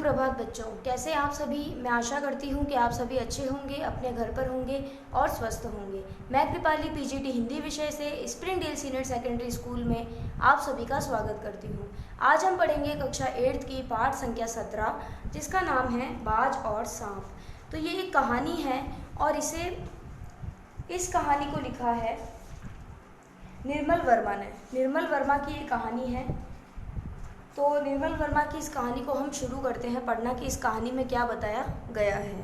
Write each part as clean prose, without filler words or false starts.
सुप्रभात बच्चों, कैसे आप सभी। मैं आशा करती हूँ कि आप सभी अच्छे होंगे, अपने घर पर होंगे और स्वस्थ होंगे। मैं कृपाली पीजीटी हिंदी विषय से स्प्रिंगडेल सीनियर सेकेंडरी स्कूल में आप सभी का स्वागत करती हूँ। आज हम पढ़ेंगे कक्षा 8 की पाठ संख्या 17, जिसका नाम है बाज और सांप। तो ये एक कहानी है और इस कहानी को लिखा है निर्मल वर्मा ने। निर्मल वर्मा की ये कहानी है। तो निर्मल वर्मा की इस कहानी को हम शुरू करते हैं पढ़ना कि इस कहानी में क्या बताया गया है।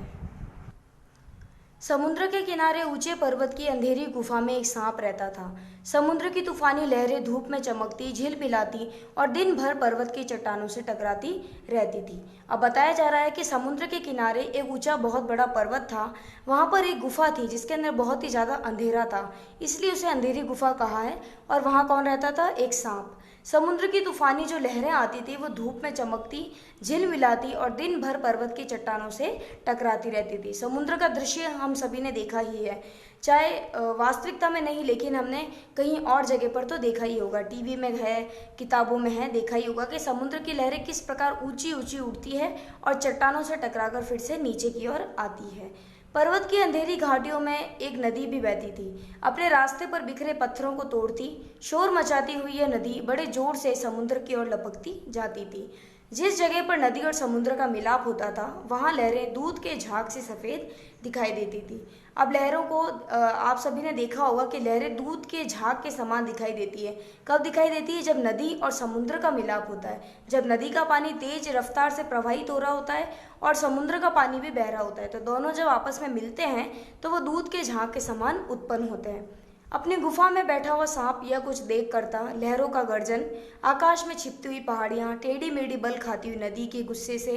समुद्र के किनारे ऊंचे पर्वत की अंधेरी गुफा में एक सांप रहता था। समुद्र की तूफानी लहरें धूप में चमकती, झील पिलाती और दिन भर पर्वत की चट्टानों से टकराती रहती थी। अब बताया जा रहा है कि समुद्र के किनारे एक ऊंचा बहुत बड़ा पर्वत था। वहां पर एक गुफा थी जिसके अंदर बहुत ही ज़्यादा अंधेरा था, इसलिए उसे अंधेरी गुफा कहा है। और वहां कौन रहता था? एक सांप। समुद्र की तूफानी जो लहरें आती थी वो धूप में चमकती, झिल मिलाती और दिन भर पर्वत की चट्टानों से टकराती रहती थी। समुद्र का दृश्य हम सभी ने देखा ही है, चाहे वास्तविकता में नहीं, लेकिन हमने कहीं और जगह पर तो देखा ही होगा। टीवी में है, किताबों में है, देखा ही होगा कि समुद्र की लहरें किस प्रकार ऊंची ऊंची उड़ती है और चट्टानों से टकराकर फिर से नीचे की ओर आती है। पर्वत की अंधेरी घाटियों में एक नदी भी बहती थी। अपने रास्ते पर बिखरे पत्थरों को तोड़ती, शोर मचाती हुई यह नदी बड़े जोर से समुद्र की ओर लपकती जाती थी। जिस जगह पर नदी और समुद्र का मिलाप होता था वहां लहरें दूध के झाग से सफेद दिखाई देती थी। अब लहरों को आप सभी ने देखा होगा कि लहरें दूध के झाग के समान दिखाई देती है। कब दिखाई देती है? जब नदी और समुद्र का मिलाप होता है, जब नदी का पानी तेज रफ्तार से प्रवाहित हो रहा होता है और समुद्र का पानी भी बह रहा होता है, तो दोनों जब आपस में मिलते हैं तो वो दूध के झाग के समान उत्पन्न होते हैं। अपनी गुफा में बैठा हुआ सांप यह कुछ देख करता, लहरों का गर्जन, आकाश में छिपती हुई पहाड़ियां, टेढ़ी मेढ़ी बल खाती हुई नदी के गुस्से से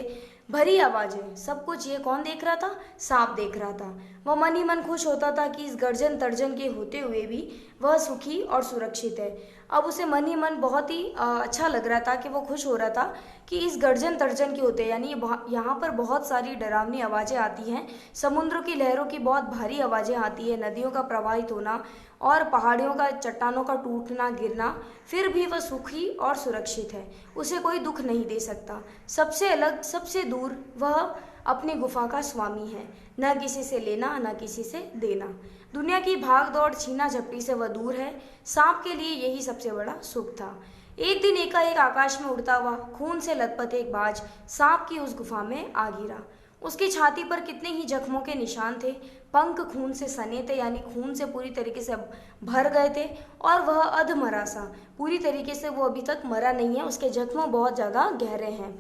भरी आवाजें, सब कुछ ये कौन देख रहा था? सांप देख रहा था। वह मन ही मन खुश होता था कि इस गर्जन तर्जन के होते हुए भी वह सुखी और सुरक्षित है। अब उसे मन ही मन बहुत ही अच्छा लग रहा था कि वो खुश हो रहा था कि इस गर्जन तर्जन के होते, यानी यहाँ पर बहुत सारी डरावनी आवाज़ें आती हैं, समुद्र की लहरों की बहुत भारी आवाज़ें आती है, नदियों का प्रवाहित होना और पहाड़ियों का, चट्टानों का टूटना गिरना, फिर भी वह सुखी और सुरक्षित है। उसे कोई दुख नहीं दे सकता। सबसे अलग, सबसे दूर वह अपनी गुफा का स्वामी है, न किसी से लेना न किसी से देना। दुनिया की भाग दौड़, छीना झपटी से वह दूर है। सांप के लिए यही सबसे बड़ा सुख था। एक दिन एकाएक आकाश में उड़ता हुआ खून से लथपथ एक बाज सांप की उस गुफा में आ गिरा। उसकी छाती पर कितने ही जख्मों के निशान थे, पंख खून से सने थे, यानी खून से पूरी तरीके से भर गए थे, और वह अधमरा सा, पूरी तरीके से वो अभी तक मरा नहीं है, उसके जख्म बहुत ज़्यादा गहरे हैं।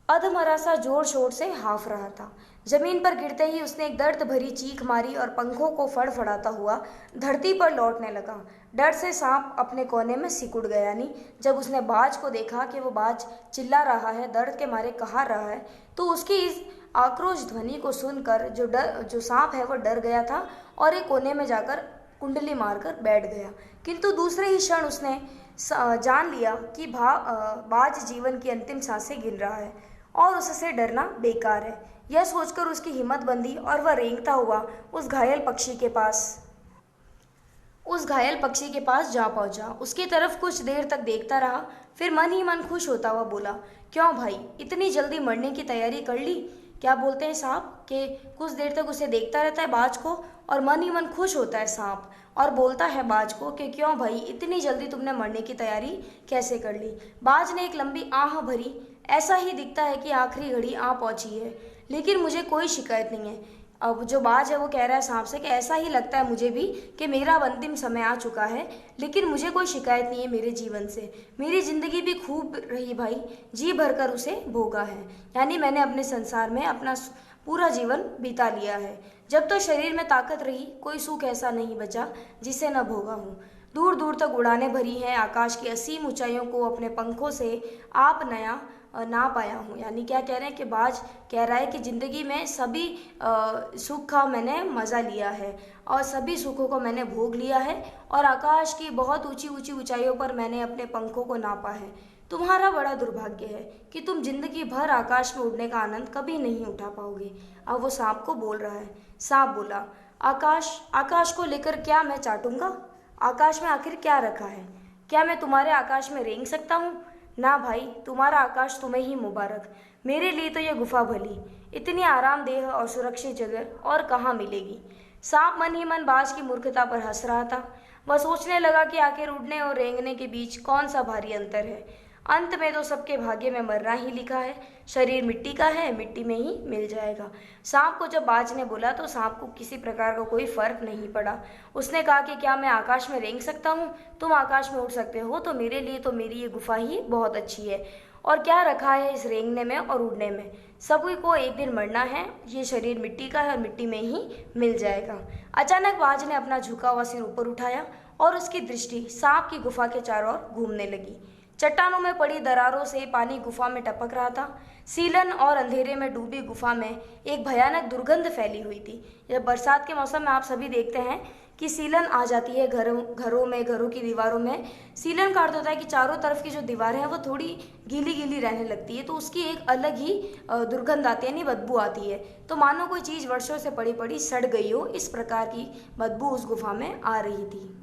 अधमरा सा जोर शोर से हाफ रहा था। जमीन पर गिरते ही उसने एक दर्द भरी चीख मारी और पंखों को फड़फड़ाता हुआ धरती पर लौटने लगा। डर से सांप अपने कोने में सिकुड़ गया। यानी जब उसने बाज को देखा कि वो बाज चिल्ला रहा है, दर्द के मारे कहा रहा है, तो उसकी इस आक्रोश ध्वनि को सुनकर जो सांप है वो डर गया था और एक कोने में जाकर कुंडली मारकर बैठ गया। किंतु दूसरे ही क्षण उसने जान लिया कि बाज जीवन की अंतिम सांसें गिन रहा है और उससे डरना बेकार है। यह सोचकर उसकी हिम्मत बंधी और वह रेंगता हुआ उस घायल पक्षी के पास जा पहुंचा। उसकी तरफ कुछ देर तक देखता रहा, फिर मन ही मन खुश होता हुआ बोला, क्यों भाई, इतनी जल्दी मरने की तैयारी कर ली? क्या बोलते हैं सांप कि कुछ देर तक उसे देखता रहता है बाज को और मन ही मन खुश होता है सांप, और बोलता है बाज को कि क्यों भाई, इतनी जल्दी तुमने मरने की तैयारी कैसे कर ली? बाज ने एक लंबी आह भरी, ऐसा ही दिखता है कि आखिरी घड़ी आ पहुंची है, लेकिन मुझे कोई शिकायत नहीं है। अब जो बाज है वो कह रहा है सांप से कि ऐसा ही लगता है मुझे भी कि मेरा अंतिम समय आ चुका है, लेकिन मुझे कोई शिकायत नहीं है मेरे जीवन से। मेरी जिंदगी भी खूब रही भाई, जी भरकर उसे भोगा है। यानी मैंने अपने संसार में अपना पूरा जीवन बिता लिया है। जब तो शरीर में ताकत रही, कोई सुख ऐसा नहीं बचा जिसे न भोगा हूँ। दूर दूर तक उड़ानें भरी हैं, आकाश की असीम ऊंचाइयों को अपने पंखों से आप ना पाया हूँ। यानी क्या कह रहे हैं कि बाज कह रहा है कि ज़िंदगी में सभी सुख का मैंने मज़ा लिया है और सभी सुखों को मैंने भोग लिया है, और आकाश की बहुत ऊंची ऊंची ऊंचाइयों पर मैंने अपने पंखों को नापा है। तुम्हारा बड़ा दुर्भाग्य है कि तुम जिंदगी भर आकाश में उड़ने का आनंद कभी नहीं उठा पाओगे। अब वो सांप को बोल रहा है। सांप बोला, आकाश को लेकर क्या मैं चाटूंगा? आकाश में आखिर क्या रखा है? क्या मैं तुम्हारे आकाश में रेंग सकता हूँ? ना भाई, तुम्हारा आकाश तुम्हें ही मुबारक। मेरे लिए तो यह गुफा भली, इतनी आरामदेह और सुरक्षित जगह और कहाँ मिलेगी। सांप मन ही मन बाज की मूर्खता पर हंस रहा था। वह सोचने लगा कि आखिर उड़ने और रेंगने के बीच कौन सा भारी अंतर है। अंत में तो सबके भाग्य में मरना ही लिखा है। शरीर मिट्टी का है, मिट्टी में ही मिल जाएगा। सांप को जब बाज ने बोला तो सांप को किसी प्रकार का कोई फर्क नहीं पड़ा। उसने कहा कि क्या मैं आकाश में रेंग सकता हूँ? तुम आकाश में उड़ सकते हो तो मेरे लिए तो मेरी ये गुफा ही बहुत अच्छी है। और क्या रखा है इस रेंगने में और उड़ने में? सभी को एक दिन मरना है। ये शरीर मिट्टी का है और मिट्टी में ही मिल जाएगा। अचानक बाज ने अपना झुका हुआ सिर ऊपर उठाया और उसकी दृष्टि सांप की गुफा के चारों ओर घूमने लगी। चट्टानों में पड़ी दरारों से पानी गुफा में टपक रहा था। सीलन और अंधेरे में डूबी गुफा में एक भयानक दुर्गंध फैली हुई थी। जब बरसात के मौसम में आप सभी देखते हैं कि सीलन आ जाती है घरों में, घरों की दीवारों में। सीलन का अर्थ होता है कि चारों तरफ की जो दीवारें हैं वो थोड़ी गीली गीली रहने लगती है, तो उसकी एक अलग ही दुर्गंध आती है, यानी बदबू आती है। तो मानो कोई चीज़ वर्षों से पड़ी पड़ी सड़ गई हो, इस प्रकार की बदबू उस गुफा में आ रही थी।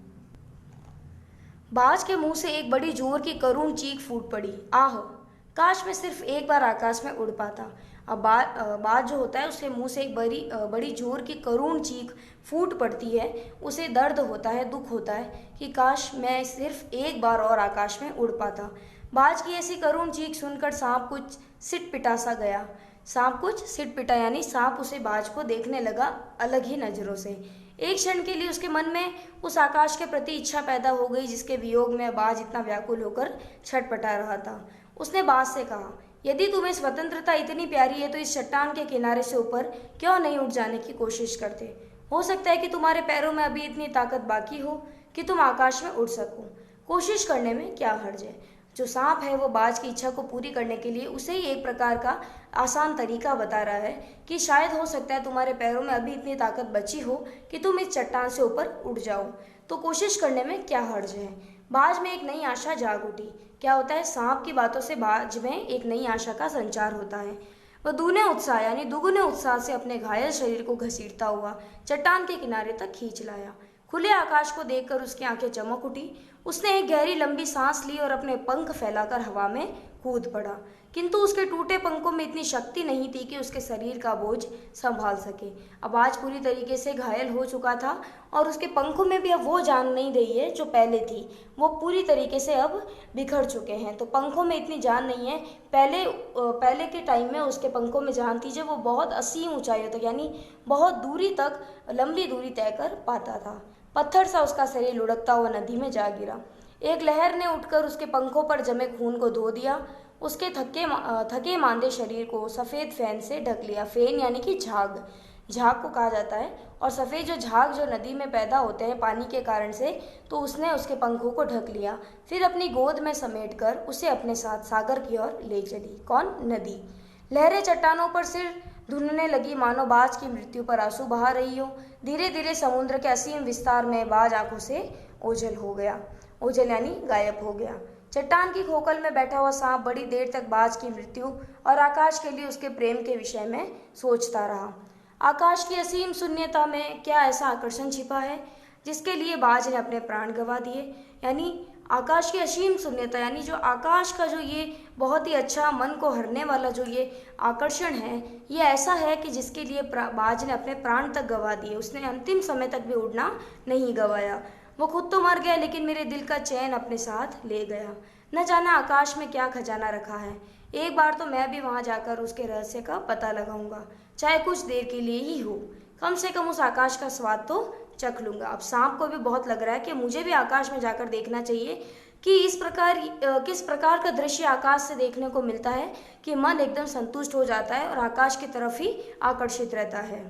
बाज के मुंह से एक बड़ी जोर की करुण चीख फूट पड़ी। आह! काश मैं सिर्फ एक बार आकाश में उड़ पाता। अब बाज जो होता है उसके मुंह से एक बड़ी जोर की करुण चीख फूट पड़ती है। उसे दर्द होता है, दुख होता है कि काश मैं सिर्फ एक बार और आकाश में उड़ पाता। बाज की ऐसी करुण चीख सुनकर सांप कुछ सिटपिटा सा गया। सांप कुछ सिटपिटा यानी सांप उसे बाज को देखने लगा अलग ही नजरों से। एक क्षण के लिए उसके मन में उस आकाश के प्रति इच्छा पैदा हो गई जिसके वियोग में बाज इतना व्याकुल होकर छटपटा रहा था। उसने बाज से कहा, यदि तुम्हें स्वतंत्रता इतनी प्यारी है तो इस चट्टान के किनारे से ऊपर क्यों नहीं उठ जाने की कोशिश करते? हो सकता है कि तुम्हारे पैरों में अभी इतनी ताकत बाकी हो कि तुम आकाश में उड़ सको। कोशिश करने में क्या हर्ज है? जो सांप है वो बाज की इच्छा को पूरी करने के लिए उसे ही एक प्रकार का आसान तरीका बता रहा है कि शायद हो सकता है तुम्हारे पैरों में अभी इतनी ताकत बची हो कि तुम इस चट्टान से ऊपर उड़ जाओ, तो कोशिश करने में क्या हर्ज है। बाज में एक नई आशा जाग उठी। क्या होता है, सांप की बातों से बाज में एक नई आशा का संचार होता है। वह दुगुने उत्साह से अपने घायल शरीर को घसीटता हुआ चट्टान के किनारे तक खींच लाया। खुले आकाश को देखकर उसकी आंखें चमक उठी। उसने एक गहरी लंबी सांस ली और अपने पंख फैलाकर हवा में कूद पड़ा, किंतु उसके टूटे पंखों में इतनी शक्ति नहीं थी कि उसके शरीर का बोझ संभाल सके। अब आज पूरी तरीके से घायल हो चुका था और उसके पंखों में भी अब वो जान नहीं रही है जो पहले थी। वो पूरी तरीके से अब बिखर चुके हैं, तो पंखों में इतनी जान नहीं है। पहले के टाइम में उसके पंखों में जान थी जब वो बहुत असीम ऊंचाइयों तक यानी बहुत दूरी तक लंबी दूरी तय कर पाता था। पत्थर सा उसका शरीर लुढ़कता हुआ नदी में जा गिरा। एक लहर ने उठकर उसके पंखों पर जमे खून को धो दिया। उसके थके मांदे शरीर को सफ़ेद फैन से ढक लिया। फैन यानी कि झाग, झाग को कहा जाता है। और सफ़ेद जो झाग जो नदी में पैदा होते हैं पानी के कारण से, तो उसने उसके पंखों को ढक लिया। फिर अपनी गोद में समेटकर उसे अपने साथ सागर की ओर ले चली। कौन? नदी। लहरें चट्टानों पर सिर धुनने लगी, मानो बाज की मृत्यु पर आंसू बहा रही हो। धीरे धीरे समुद्र के असीम विस्तार में बाज आंखों से ओझल हो गया। ओझल यानी गायब हो गया। चट्टान की खोखल में बैठा हुआ सांप बड़ी देर तक बाज की मृत्यु और आकाश के लिए उसके प्रेम के विषय में सोचता रहा। आकाश की असीम शून्यता में क्या ऐसा आकर्षण छिपा है जिसके लिए बाज ने अपने प्राण गंवा दिए? यानी आकाश की असीम शून्यता, यानी जो आकाश का जो ये बहुत ही अच्छा मन को हरने वाला जो ये आकर्षण है, ये ऐसा है कि जिसके लिए बाज ने अपने प्राण तक गंवा दिए। उसने अंतिम समय तक भी उड़ना नहीं गंवाया। वो खुद तो मर गया लेकिन मेरे दिल का चैन अपने साथ ले गया। न जाना आकाश में क्या खजाना रखा है। एक बार तो मैं भी वहां जाकर उसके रहस्य का पता लगाऊंगा, चाहे कुछ देर के लिए ही हो। कम से कम उस आकाश का स्वाद तो चख लूंगा। अब सांप को भी बहुत लग रहा है कि मुझे भी आकाश में जाकर देखना चाहिए कि किस प्रकार का दृश्य आकाश से देखने को मिलता है कि मन एकदम संतुष्ट हो जाता है और आकाश की तरफ ही आकर्षित रहता है।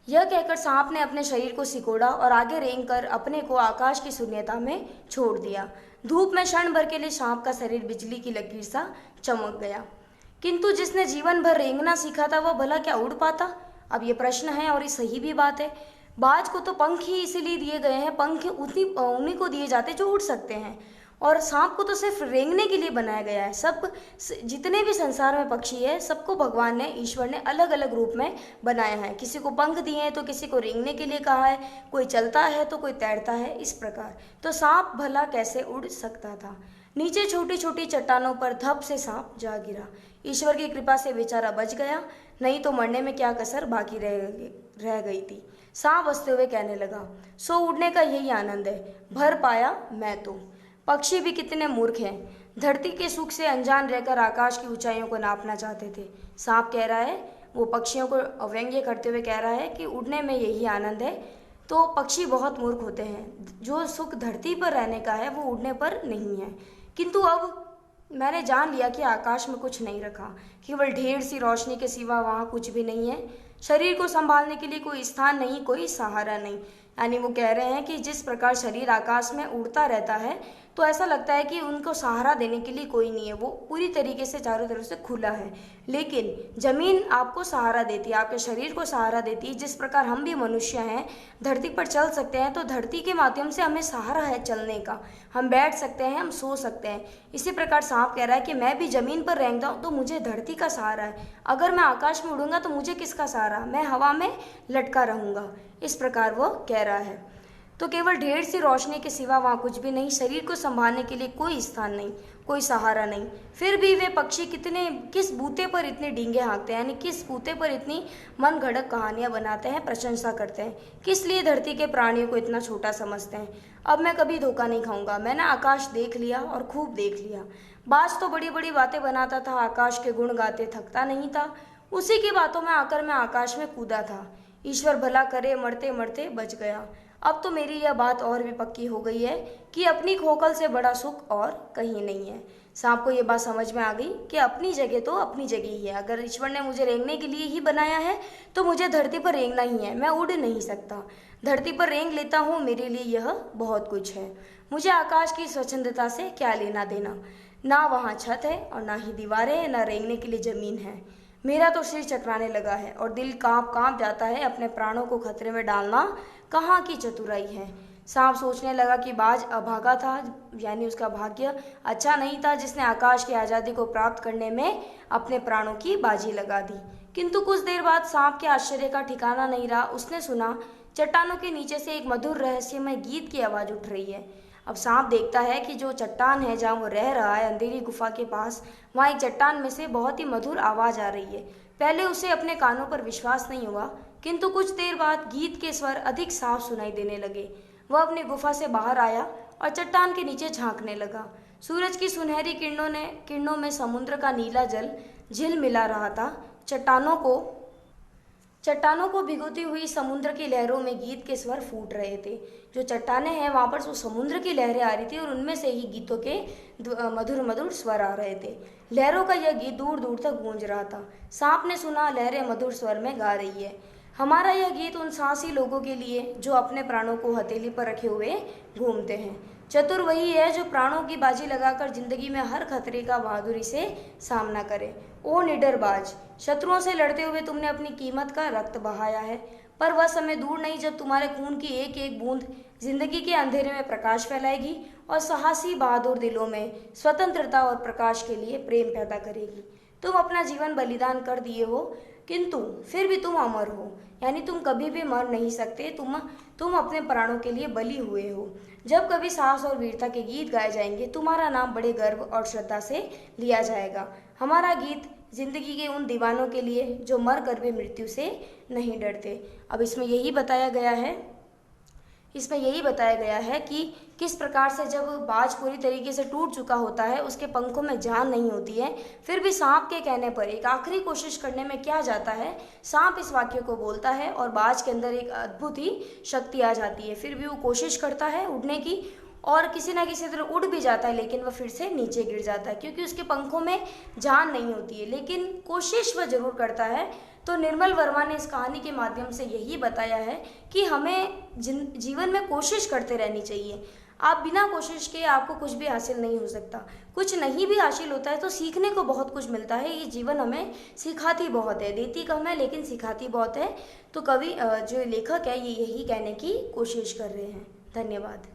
यह कहकर सांप ने अपने शरीर को सिकोड़ा और आगे रेंगकर अपने को आकाश की शून्यता में छोड़ दिया। धूप में क्षण भर के लिए सांप का शरीर बिजली की लकीर सा चमक गया, किंतु जिसने जीवन भर रेंगना सीखा था वह भला क्या उड़ पाता? अब ये प्रश्न है और ये सही भी बात है। बाज को तो पंख ही इसीलिए दिए गए हैं, पंख उन्हीं को दिए जाते जो उड़ सकते हैं, और सांप को तो सिर्फ रेंगने के लिए बनाया गया है। जितने भी संसार में पक्षी है सबको भगवान ने, ईश्वर ने अलग अलग रूप में बनाया है। किसी को पंख दिए हैं तो किसी को रेंगने के लिए कहा है, कोई चलता है तो कोई तैरता है, इस प्रकार। तो सांप भला कैसे उड़ सकता था? नीचे छोटी छोटी चट्टानों पर धप से सांप जा गिरा। ईश्वर की कृपा से बेचारा बच गया, नहीं तो मरने में क्या कसर बाकी रह गई थी। सांप हंसते हुए कहने लगा, सो उड़ने का यही आनंद है, भर पाया मैं तो। पक्षी भी कितने मूर्ख हैं, धरती के सुख से अनजान रहकर आकाश की ऊंचाइयों को नापना चाहते थे। सांप कह रहा है, वो पक्षियों को अव्यंग्य करते हुए कह रहा है कि उड़ने में यही आनंद है। तो पक्षी बहुत मूर्ख होते हैं, जो सुख धरती पर रहने का है वो उड़ने पर नहीं है। किंतु अब मैंने जान लिया कि आकाश में कुछ नहीं रखा, केवल ढेर सी रोशनी के सिवा वहाँ कुछ भी नहीं है। शरीर को संभालने के लिए कोई स्थान नहीं, कोई सहारा नहीं। यानी वो कह रहे हैं कि जिस प्रकार शरीर आकाश में उड़ता रहता है तो ऐसा लगता है कि उनको सहारा देने के लिए कोई नहीं है, वो पूरी तरीके से चारों तरफ से खुला है। लेकिन जमीन आपको सहारा देती है, आपके शरीर को सहारा देती है। जिस प्रकार हम भी मनुष्य हैं, धरती पर चल सकते हैं, तो धरती के माध्यम से हमें सहारा है चलने का। हम बैठ सकते हैं, हम सो सकते हैं। इसी प्रकार सांप कह रहा है कि मैं भी जमीन पर रहता हूँ तो मुझे धरती का सहारा है। अगर मैं आकाश में उड़ूंगा तो मुझे किसका सहारा, मैं हवा में लटका रहूंगा। इस प्रकार वो कह रहा है। तो केवल ढेर सी रोशनी के सिवा वहाँ कुछ भी नहीं, शरीर को संभालने के लिए कोई स्थान नहीं, कोई सहारा नहीं। फिर भी वे पक्षी किस बूते पर इतने डींगे हाँकते हैं, यानी किस बूते पर इतनी मन घड़क कहानियां बनाते हैं, प्रशंसा करते हैं, किस लिए धरती के प्राणियों को इतना छोटा समझते हैं। अब मैं कभी धोखा नहीं खाऊंगा, मैंने आकाश देख लिया और खूब देख लिया। बाज तो बड़ी बड़ी बातें बनाता था, आकाश के गुण गाते थकता नहीं था। उसी की बातों में आकर मैं आकाश में कूदा था। ईश्वर भला करे, मरते मरते बच गया। अब तो मेरी यह बात और भी पक्की हो गई है कि अपनी खोखल से बड़ा सुख और कहीं नहीं है। सांप को यह बात समझ में आ गई कि अपनी जगह तो अपनी जगह ही है। अगर ईश्वर ने मुझे रेंगने के लिए ही बनाया है तो मुझे धरती पर रेंगना ही है, मैं उड़ नहीं सकता। धरती पर रेंग लेता हूँ, मेरे लिए यह बहुत कुछ है। मुझे आकाश की स्वच्छंदता से क्या लेना देना। ना वहाँ छत है और ना ही दीवारें, ना रेंगने के लिए जमीन है। मेरा तो सिर चकराने लगा है और दिल कांप कांप जाता है। अपने प्राणों को खतरे में डालना कहाँ की चतुराई है। सांप सोचने लगा कि बाज अभागा था, यानी उसका भाग्य अच्छा नहीं था, जिसने आकाश की आज़ादी को प्राप्त करने में अपने प्राणों की बाजी लगा दी। किंतु कुछ देर बाद सांप के आश्चर्य का ठिकाना नहीं रहा। उसने सुना चट्टानों के नीचे से एक मधुर रहस्यमय गीत की आवाज़ उठ रही है। अब सांप देखता है कि जो चट्टान है जहाँ वो रह रहा है, अंधेरी गुफा के पास, वहाँ एक चट्टान में से बहुत ही मधुर आवाज़ आ रही है। पहले उसे अपने कानों पर विश्वास नहीं हुआ, किंतु कुछ देर बाद गीत के स्वर अधिक साफ सुनाई देने लगे। वह अपनी गुफा से बाहर आया और चट्टान के नीचे झांकने लगा। सूरज की सुनहरी किरणों में समुद्र का नीला जल झिलमिला रहा था। चट्टानों को भिगोती हुई समुद्र की लहरों में गीत के स्वर फूट रहे थे। जो चट्टानें हैं वहां पर वो समुद्र की लहरें आ रही थी और उनमें से ही गीतों के मधुर मधुर स्वर आ रहे थे। लहरों का यह गीत दूर दूर तक गूंज रहा था। सांप ने सुना, लहरें मधुर स्वर में गा रही है, हमारा यह गीत उन साहसी लोगों के लिए जो अपने प्राणों को हथेली पर रखे हुए घूमते हैं। चतुर वही है जो प्राणों की बाजी लगाकर जिंदगी में हर खतरे का बहादुरी से सामना करे। ओ निडर बाज, शत्रुओं से लड़ते हुए तुमने अपनी कीमत का रक्त बहाया है, पर वह समय दूर नहीं जब तुम्हारे खून की एक एक बूंद जिंदगी के अंधेरे में प्रकाश फैलाएगी और साहसी बहादुर दिलों में स्वतंत्रता और प्रकाश के लिए प्रेम पैदा करेगी। तुम अपना जीवन बलिदान कर दिए हो, किंतु फिर भी तुम अमर हो, यानी तुम कभी भी मर नहीं सकते। तुम अपने प्राणों के लिए बलि हुए हो। जब कभी साहस और वीरता के गीत गाए जाएंगे, तुम्हारा नाम बड़े गर्व और श्रद्धा से लिया जाएगा। हमारा गीत जिंदगी के उन दीवानों के लिए जो मर कर भी मृत्यु से नहीं डरते। अब इसमें यही बताया गया है कि किस प्रकार से जब बाज पूरी तरीके से टूट चुका होता है, उसके पंखों में जान नहीं होती है, फिर भी सांप के कहने पर एक आखिरी कोशिश करने में क्या जाता है, सांप इस वाक्य को बोलता है और बाज के अंदर एक अद्भुत ही शक्ति आ जाती है। फिर भी वो कोशिश करता है उड़ने की और किसी ना किसी तरह उड़ भी जाता है, लेकिन वह फिर से नीचे गिर जाता है क्योंकि उसके पंखों में जान नहीं होती है, लेकिन कोशिश वह जरूर करता है। तो निर्मल वर्मा ने इस कहानी के माध्यम से यही बताया है कि हमें जीवन में कोशिश करते रहनी चाहिए। आप बिना कोशिश के आपको कुछ भी हासिल नहीं हो सकता। कुछ नहीं भी हासिल होता है तो सीखने को बहुत कुछ मिलता है। ये जीवन हमें सिखाती बहुत है, देती कम है लेकिन सिखाती बहुत है। तो कवि जो लेखक है ये यही कहने की कोशिश कर रहे हैं। धन्यवाद।